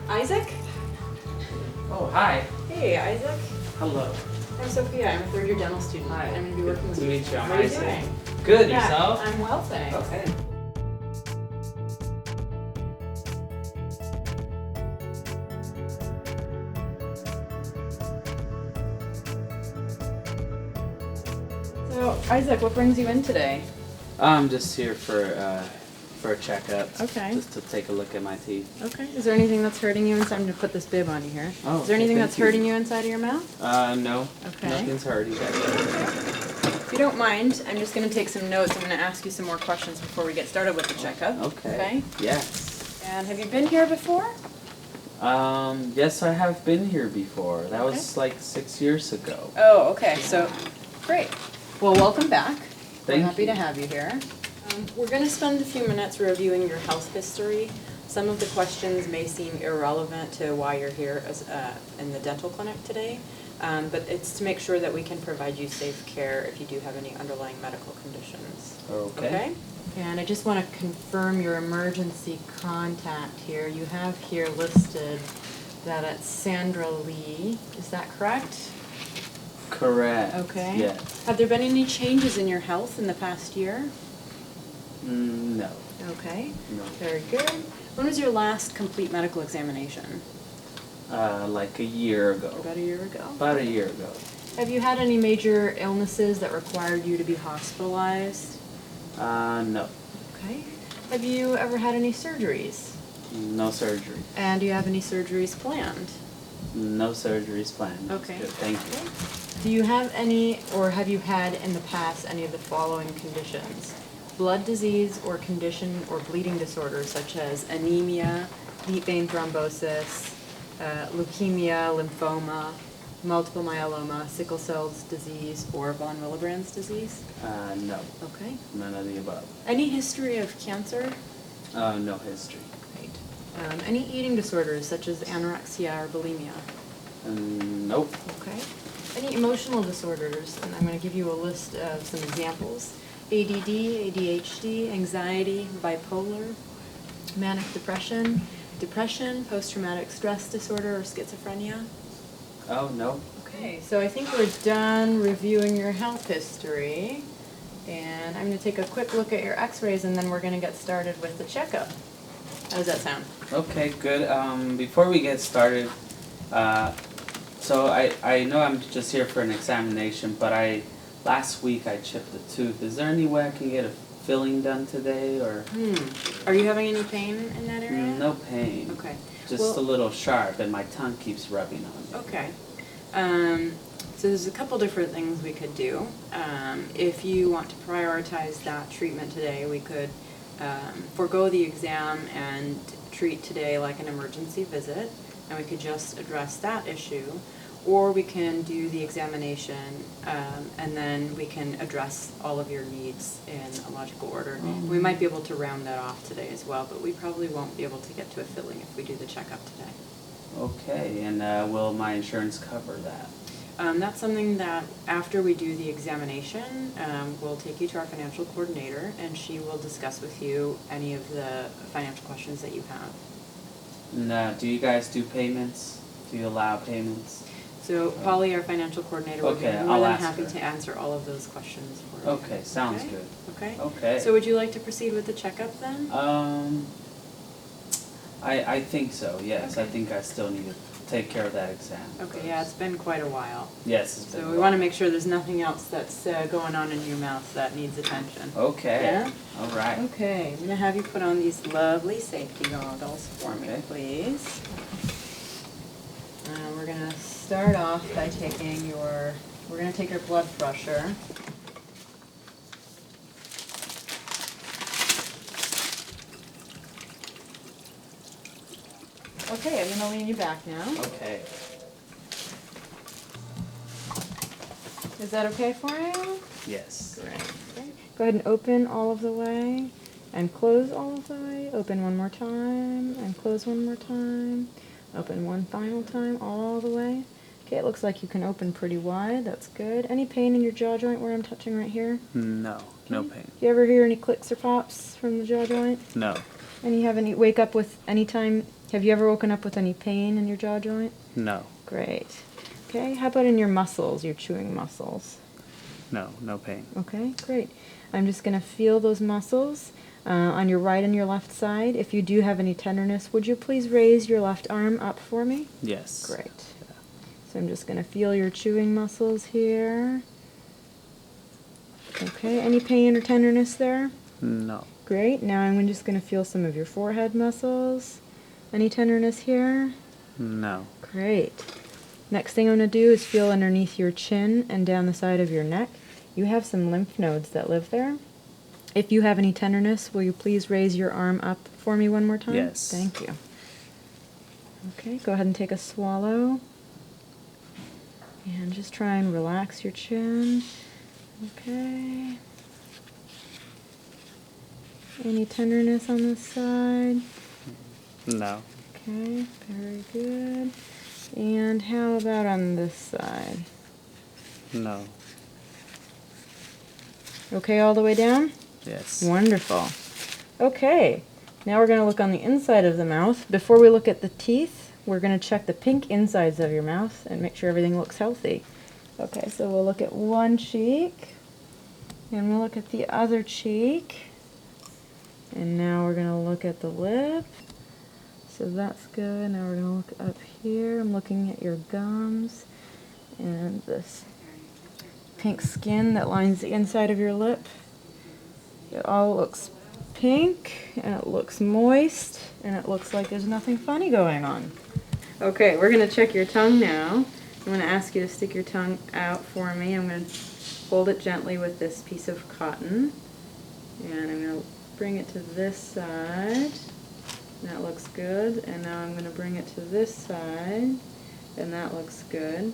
Isaac? Oh, hi. Hey, Isaac. Hello. I'm Sophia. I'm a third-year dental student. Hi. I'm going to be working with Nice to meet you. I'm What are you Isaac. doing? Good, Yeah, yourself? I'm well, thanks. Okay. So, Isaac, what brings you in today? I'm just here for a checkup. Okay. Just to take a look at my teeth. Okay. Is there anything that's hurting you inside? I'm going to put this bib on you here. Oh, Is there anything thank that's you. hurting you inside of your mouth? No. Okay. Nothing's hurting. If you don't mind, I'm just going to take some notes. I'm going to ask you some more questions before we get started with the checkup. Okay. Yes. And have you been here before? Yes, I have been here before. That was like 6 years ago. Oh, okay. So, great. Well, welcome back. Thank We're happy you. to have you here. We're going to spend a few minutes reviewing your health history. Some of the questions may seem irrelevant to why you're here in the dental clinic today, but it's to make sure that we can provide you safe care if you do have any underlying medical conditions. Okay. And I just want to confirm your emergency contact here. You have here listed that it's Sandra Lee. Is that correct? Correct. Okay. Yes. Have there been any changes in your health in the past year? No. Okay. No. Very good. When was your last complete medical examination? Like a year ago. About a year ago? About a year ago. Have you had any major illnesses that required you to be hospitalized? No. Okay. Have you ever had any surgeries? No surgery. And do you have any surgeries planned? No surgeries planned. Okay. Good. Thank you. Do you have any, or have you had in the past any of the following conditions? Blood disease or condition or bleeding disorders such as anemia, deep vein thrombosis, leukemia, lymphoma, multiple myeloma, sickle cell disease, or von Willebrand's disease? No. Okay. None of the above. Any history of cancer? No history. Great. Any eating disorders such as anorexia or bulimia? Nope. Okay. Any emotional disorders? And I'm going to give you a list of some examples. ADD, ADHD, anxiety, bipolar, manic depression, post-traumatic stress disorder, or schizophrenia? Oh, no. Okay, so I think we're done reviewing your health history. And I'm going to take a quick look at your x-rays, and then we're going to get started with the checkup. How does that sound? Okay, good. Before we get started, so I know I'm just here for an examination, but last week I chipped a tooth. Is there any way I can get a filling done today, or? Are you having any pain in that area? No pain. Okay. Just a little sharp, and my tongue keeps rubbing on it. Okay. So there's a couple different things we could do. If you want to prioritize that treatment today, we could forego the exam and treat today like an emergency visit, and we could just address that issue. Or we can do the examination, and then we can address all of your needs in a logical order. We might be able to round that off today as well, but we probably won't be able to get to a filling if we do the checkup today. Okay, and will my insurance cover that? That's something that after we do the examination, we'll take you to our financial coordinator, and she will discuss with you any of the financial questions that you have. And do you guys do payments? Do you allow payments? So Polly, our financial coordinator, will be Okay, more I'll than ask happy her. to answer all of those questions for you. Okay, sounds Okay? good. Okay. Okay. So would you like to proceed with the checkup then? I think so, yes. I Okay. think I still need to take care of that exam. Okay, first. yeah, it's been quite a while. Yes, it's been So a we while. want to make sure there's nothing else that's going on in your mouth that needs attention. Okay. Yeah? All right. Okay, I'm going to have you put on these lovely safety goggles for me, Okay. please. We're going to start off by taking we're going to take your blood pressure. Okay, I'm going to lean you back now. Okay. Is that okay for you? Yes. Great. Okay. Go ahead and open all of the way and close all of the way. Open one more time and close one more time. Open one final time all the way. Okay, it looks like you can open pretty wide. That's good. Any pain in your jaw joint where I'm touching right here? No. No Okay. pain. Do you ever hear any clicks or pops from the jaw joint? No. And you have any wake up with anytime Have you ever woken up with any pain in your jaw joint? No. Great. Okay, how about in your muscles, your chewing muscles? No, no pain. Okay, great. I'm just going to feel those muscles on your right and your left side. If you do have any tenderness, would you please raise your left arm up for me? Yes. Great. So I'm just going to feel your chewing muscles here. Okay, any pain or tenderness there? No. Great. Now I'm just going to feel some of your forehead muscles. Any tenderness here? No. Great. Next thing I'm going to do is feel underneath your chin and down the side of your neck. You have some lymph nodes that live there. If you have any tenderness, will you please raise your arm up for me one more time? Yes. Thank you. Okay, go ahead and take a swallow. And just try and relax your chin. Okay. Any tenderness on this side? No. Okay, very good. And how about on this side? No. Okay, all the way down? Yes. Wonderful. Okay, now we're going to look on the inside of the mouth. Before we look at the teeth, we're going to check the pink insides of your mouth and make sure everything looks healthy. Okay, so we'll look at one cheek, and we'll look at the other cheek, and now we're going to look at the lip. So that's good. Now we're going to look up here. I'm looking at your gums and this pink skin that lines the inside of your lip. It all looks pink, and it looks moist, and it looks like there's nothing funny going on. Okay, we're going to check your tongue now. I'm going to ask you to stick your tongue out for me. I'm going to hold it gently with this piece of cotton, and I'm going to bring it to this side. That looks good. And now I'm going to bring it to this side, and that looks good.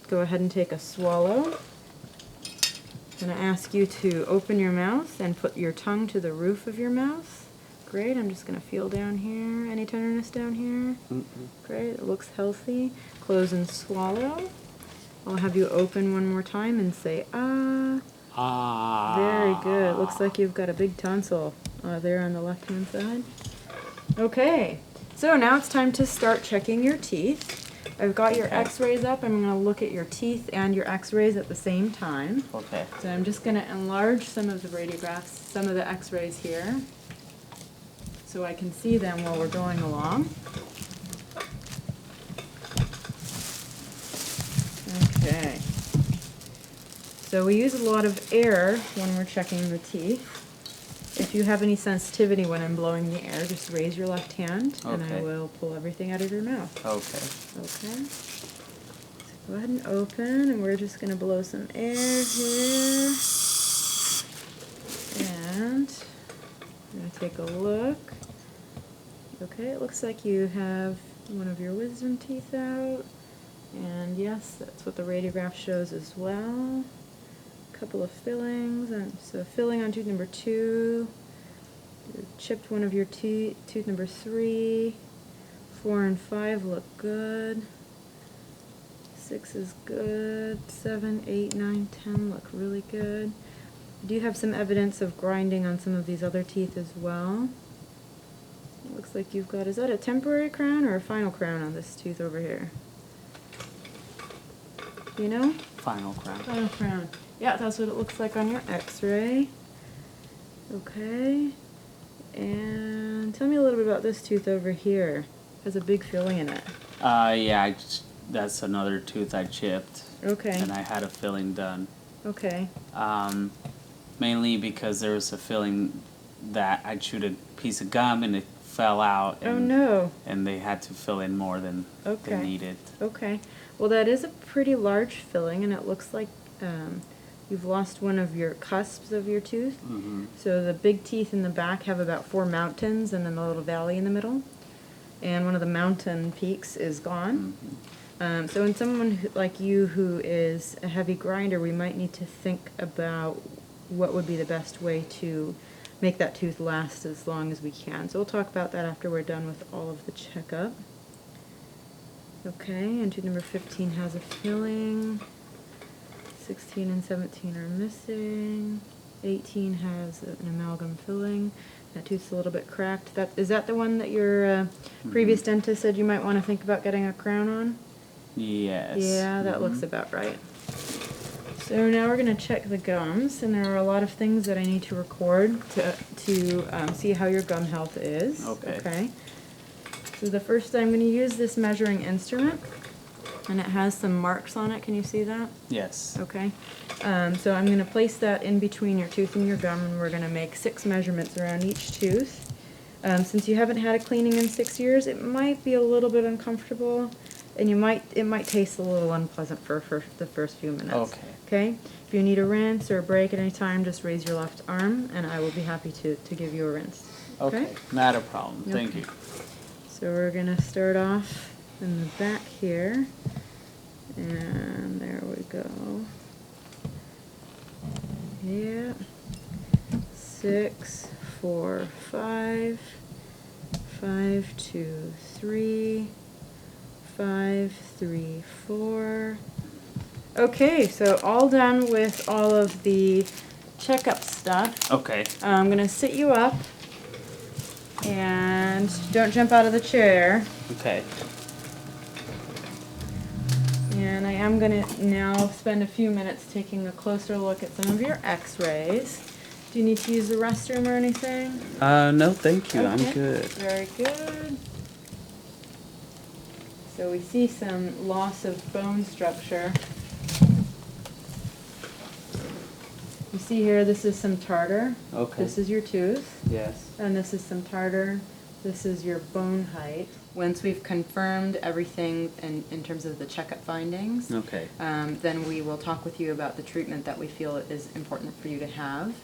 Go ahead and take a swallow. I'm going to ask you to open your mouth and put your tongue to the roof of your mouth. Great. I'm just going to feel down here. Any tenderness down here? Great. It looks healthy. Close and swallow. I'll have you open one more time and say, ah. Ah. Very good. It looks like you've got a big tonsil there on the left-hand side. Okay. So now it's time to start checking your teeth. I've got your x-rays up. I'm going to look at your teeth and your x-rays at the same time. Okay. So I'm just going to enlarge some of the radiographs, some of the x-rays here, so I can see them while we're going along. Okay. So we use a lot of air when we're checking the teeth. If you have any sensitivity when I'm blowing the air, just raise your left hand, and I will pull everything out of your mouth. Okay. Okay. So go ahead and open, and we're just going to blow some air here. And I'm going to take a look. Okay, it looks like you have one of your wisdom teeth out. And yes, that's what the radiograph shows as well. Couple of fillings, and so filling on tooth number 2. You chipped one of your teeth. Tooth number 3, 4 and 5 look good. 6 is good. 7, 8, 9, 10 look really good. Do you have some evidence of grinding on some of these other teeth as well? It looks like you've got, is that a temporary crown or a final crown on this tooth over here? Do you know? Final crown. Final crown. Yeah, that's what it looks like on your x-ray. Okay. And tell me a little bit about this tooth over here. It has a big filling in it. Yeah, that's another tooth I chipped. Okay. And I had a filling done. Okay. Mainly because there was a filling that I chewed a piece of gum and it fell out. And, oh no. And they had to fill in more than they needed. Okay. Well, that is a pretty large filling, and it looks like you've lost one of your cusps of your tooth. Mm-hmm. So the big teeth in the back have about 4 mountains and then a little valley in the middle. And one of the mountain peaks is gone. Mm-hmm. So in someone like you who is a heavy grinder, we might need to think about what would be the best way to make that tooth last as long as we can. So we'll talk about that after we're done with all of the checkup. Okay, and tooth number 15 has a filling. 16 and 17 are missing. 18 has an amalgam filling. That tooth's a little bit cracked. Is that the one that your previous dentist said you might want to think about getting a crown on? Yes. Yeah, that looks about right. So now we're going to check the gums, and there are a lot of things that I need to record to see how your gum health is. Okay. So the first, I'm going to use this measuring instrument, and it has some marks on it. Can you see that? Yes. Okay. So I'm going to place that in between your tooth and your gum, and we're going to make 6 measurements around each tooth. Since you haven't had a cleaning in 6 years, it might be a little bit uncomfortable, and it might taste a little unpleasant for the first few minutes. Okay. Okay? If you need a rinse or a break at any time, just raise your left arm, and I will be happy to give you a rinse. Okay, not a problem. Thank you. So we're going to start off in the back here, and there we go. Yeah. 6, 4, 5, 5, 2, 3, 5, 3, 4. Okay, so all done with all of the checkup stuff. Okay. I'm going to sit you up, and don't jump out of the chair. Okay. And I am going to now spend a few minutes taking a closer look at some of your x-rays. Do you need to use the restroom or anything? No, thank you. Okay. I'm good. Very good. So we see some loss of bone structure. You see here, this is some tartar. Okay. This is your tooth. Yes. And this is some tartar. This is your bone height. Once we've confirmed everything in terms of the checkup findings, Okay. then we will talk with you about the treatment that we feel is important for you to have.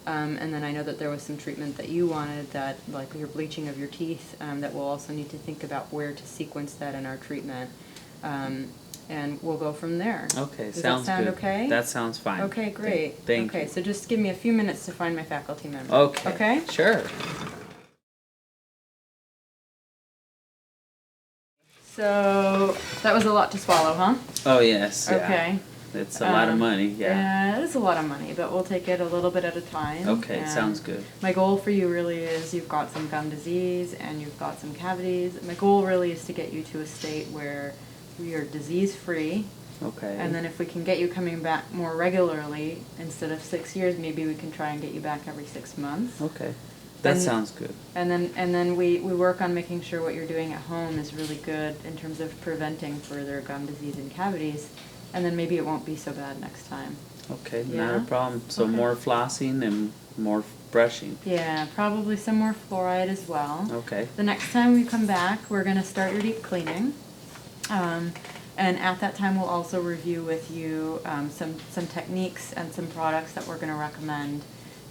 And then I know that there was some treatment that you wanted, that like your bleaching of your teeth, that we'll also need to think about where to sequence that in our treatment. And we'll go from there. Okay, Does sounds that sound good. okay? That sounds fine. Okay, great. Thank you. Okay, so just give me a few minutes to find my faculty member. Okay. Okay? Sure. So that was a lot to swallow, huh? Oh, yes. Yeah. Okay. It's a lot of money, yeah. Yeah, it is a lot of money, but we'll take it a little bit at a time. Okay, And sounds good. My goal for you really is you've got some gum disease and you've got some cavities. My goal really is to get you to a state where we are disease-free. Okay. And then if we can get you coming back more regularly, instead of 6 years, maybe we can try and get you back every 6 months. Okay. That And- sounds good. And then we work on making sure what you're doing at home is really good in terms of preventing further gum disease and cavities. And then maybe it won't be so bad next time. Okay, not Yeah? a problem. So Okay. more flossing and more brushing. Yeah, probably some more fluoride as well. Okay. The next time we come back, we're going to start your deep cleaning. And at that time, we'll also review with you some techniques and some products that we're going to recommend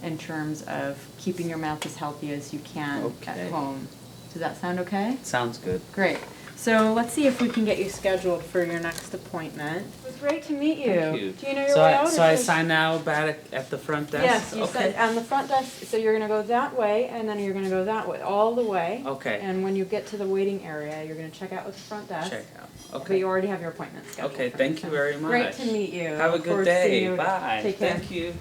in terms of keeping your mouth as healthy as you can Okay. at home. Does that sound okay? Sounds good. Great. So let's see if we can get you scheduled for your next appointment. It was great to meet you. Thank you. Do you know your so way I, out? So I sign now back at the front desk? Yes, you okay. said on the front desk, so you're gonna go that way, and then you're gonna go that way, all the way. Okay. And when you get to the waiting area, you're gonna check out with the front desk. Check out. But Okay. you already have your appointment scheduled. Okay, for thank next you time. very much. Great to meet you. Have a Look forward good to seeing day. you. Bye. Take care. Thank you.